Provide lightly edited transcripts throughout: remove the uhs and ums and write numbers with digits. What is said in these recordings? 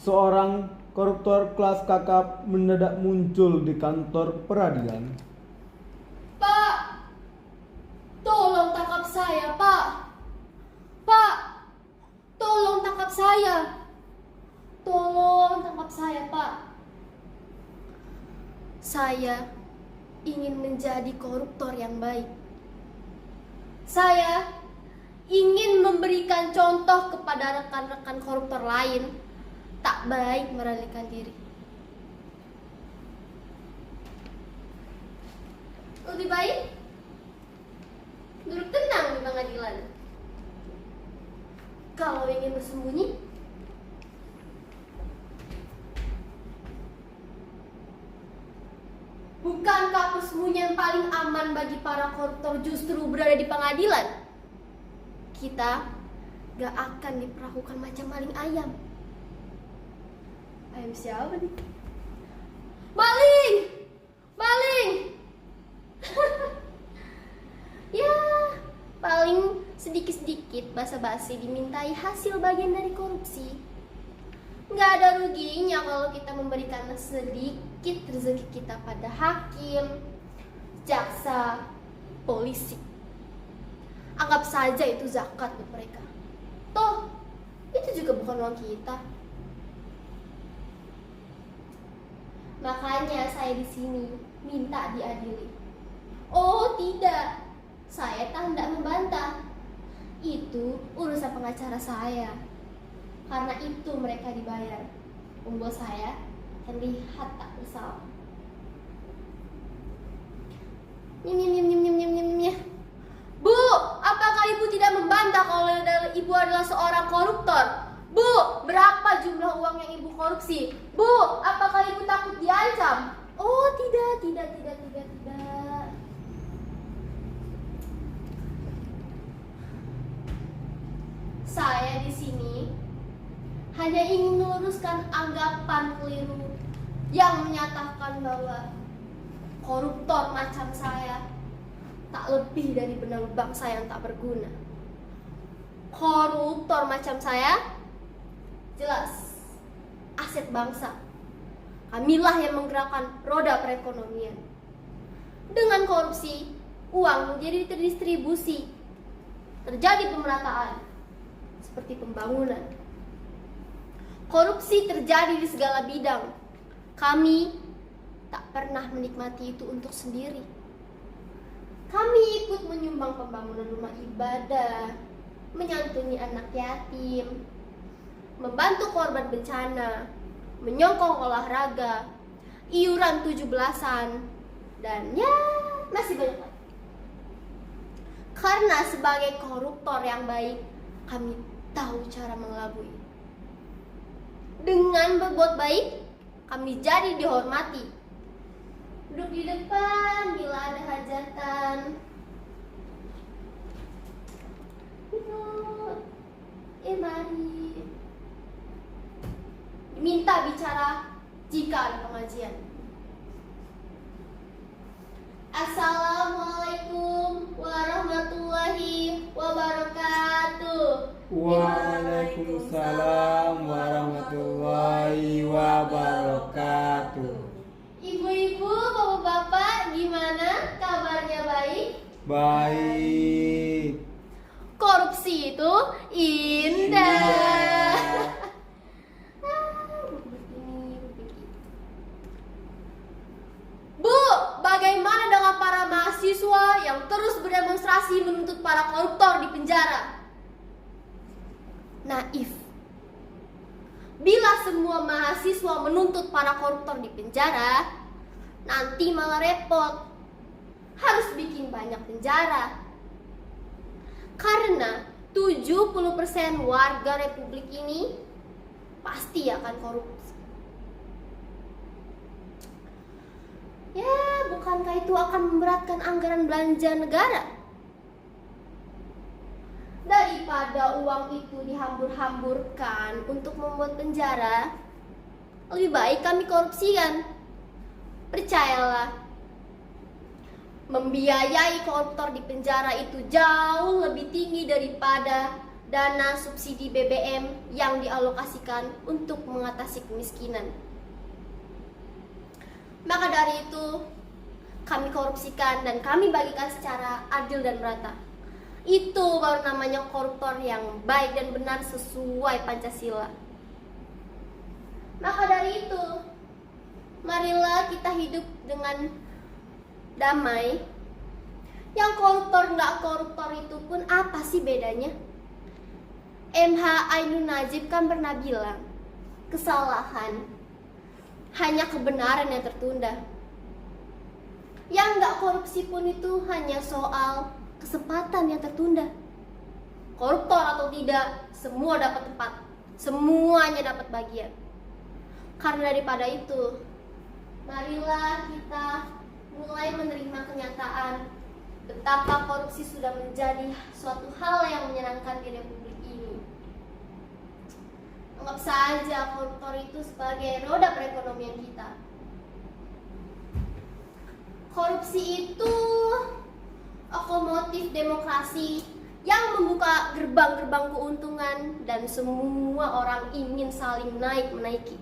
Seorang koruptor kelas kakap mendadak muncul di kantor peradilan. Pak, tolong tangkap saya, Pak. Pak, tolong tangkap saya. Tolong tangkap saya, Pak. Saya ingin menjadi koruptor yang baik. Saya ingin memberikan contoh kepada rekan-rekan koruptor lain. Tak baik meralikan diri. Lebih baik duduk tenang di pengadilan. Kalau ingin bersembunyi, bukankah persembunyian paling aman bagi para koruptor justru berada di pengadilan? Kita gak akan diperlakukan macam maling ayam. Ayam siapa nih? Maling! Maling! Ya, paling sedikit-sedikit basa-basi dimintai hasil bagian dari korupsi. Nggak ada ruginya kalau kita memberikan sedikit rezeki kita pada hakim, jaksa, polisi. Anggap saja itu zakat untuk mereka. Toh, itu juga bukan uang kita. Makanya saya di sini minta diadili. Oh tidak, saya tak membantah. Itu urusan pengacara saya. Karena itu mereka dibayar. Membuat saya terlihat tak bersalah. Bu, apakah ibu tidak membantah kalau ibu adalah seorang koruptor? Bu, berapa jumlah uang yang ibu korupsi? Bu, apakah ibu takut diancam? Oh, tidak. Saya di sini hanya ingin meluruskan anggapan keliru yang menyatakan bahwa koruptor macam saya tak lebih dari benang bangsa yang tak berguna. Koruptor macam saya jelas aset bangsa. Kamilah yang menggerakkan roda perekonomian. Dengan korupsi, uang menjadi terdistribusi. Terjadi pemerataan seperti pembangunan. Korupsi terjadi di segala bidang. Kami tak pernah menikmati itu untuk sendiri. Kami ikut menyumbang pembangunan rumah ibadah, menyantuni anak yatim, membantu korban bencana, menyokong olahraga, iuran 17-an, dan ya masih banyak lagi. Karena sebagai koruptor yang baik, kami tahu cara mengelabui. Dengan berbuat baik, kami jadi dihormati. Duduk di depan bila ada hajatan. Duduk. Mari. Diminta bicara jika ada pengajian. Assalamualaikum warahmatullahi wabarakatuh. Waalaikumsalam warahmatullahi wabarakatuh. Ibu-ibu, bapak-bapak, gimana kabarnya, baik? Baik. Korupsi itu indah. Bu, bagaimana dengan para mahasiswa yang terus berdemonstrasi menuntut para koruptor di penjara? Naif. Bila semua mahasiswa menuntut para koruptor di penjara, nanti malah repot. Harus bikin banyak penjara. Karena 70% warga republik ini pasti akan korupsi. Ya, bukankah itu akan memberatkan anggaran belanja negara? Daripada uang itu dihambur-hamburkan untuk membuat penjara, lebih baik kami korupsikan. Percayalah, membiayai koruptor di penjara itu jauh lebih tinggi daripada dana subsidi BBM yang dialokasikan untuk mengatasi kemiskinan. Maka dari itu, kami korupsikan dan kami bagikan secara adil dan merata. Itu baru namanya koruptor yang baik dan benar sesuai Pancasila. Maka dari itu, marilah kita hidup dengan damai. Yang koruptor nggak koruptor itu pun apa sih bedanya? MH Ainun Najib kan pernah bilang, kesalahan hanya kebenaran yang tertunda. Yang nggak korupsi pun itu hanya soal kesempatan yang tertunda. Koruptor atau tidak, semua dapat tempat, semuanya dapat bagian. Karena daripada itu, marilah kita mulai menerima kenyataan betapa korupsi sudah menjadi suatu hal yang menyenangkan di Republik ini. Anggap saja koruptor itu sebagai roda perekonomian kita. Korupsi itu lokomotif demokrasi yang membuka gerbang-gerbang keuntungan dan semua orang ingin saling menaiki.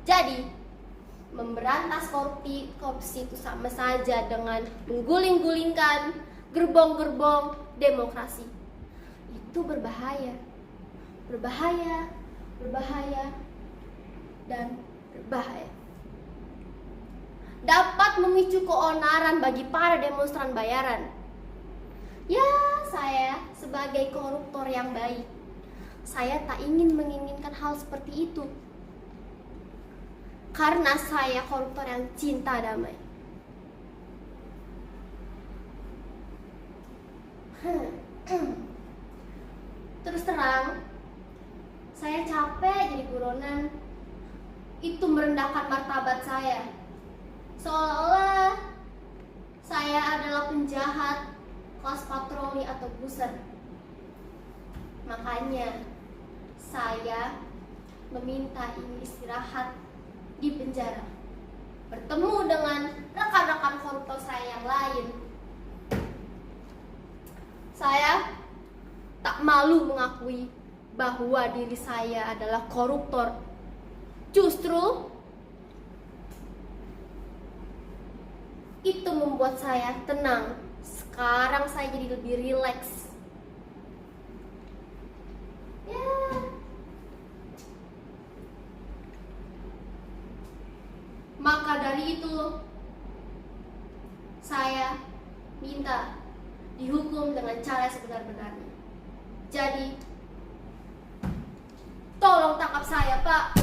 Jadi, memberantas korupsi itu sama saja dengan mengguling-gulingkan gerbong-gerbong demokrasi. Itu berbahaya, dan berbahaya. Dapat memicu keonaran bagi para demonstran bayaran. Ya, saya sebagai koruptor yang baik, saya tak menginginkan hal seperti itu. Karena saya koruptor yang cinta damai. Terus terang, saya capek jadi buronan. Itu merendahkan martabat saya. Seolah-olah saya adalah penjahat kelas patroli atau buser. Makanya saya meminta ini istirahat di penjara, bertemu dengan rekan-rekan koruptor saya yang lain. Saya tak malu mengakui bahwa diri saya adalah koruptor. Justru itu membuat saya tenang. Sekarang saya jadi lebih rileks. Ya. Maka dari itu, saya minta dihukum dengan cara sebenar-benarnya. Jadi, tolong tangkap saya, Pak.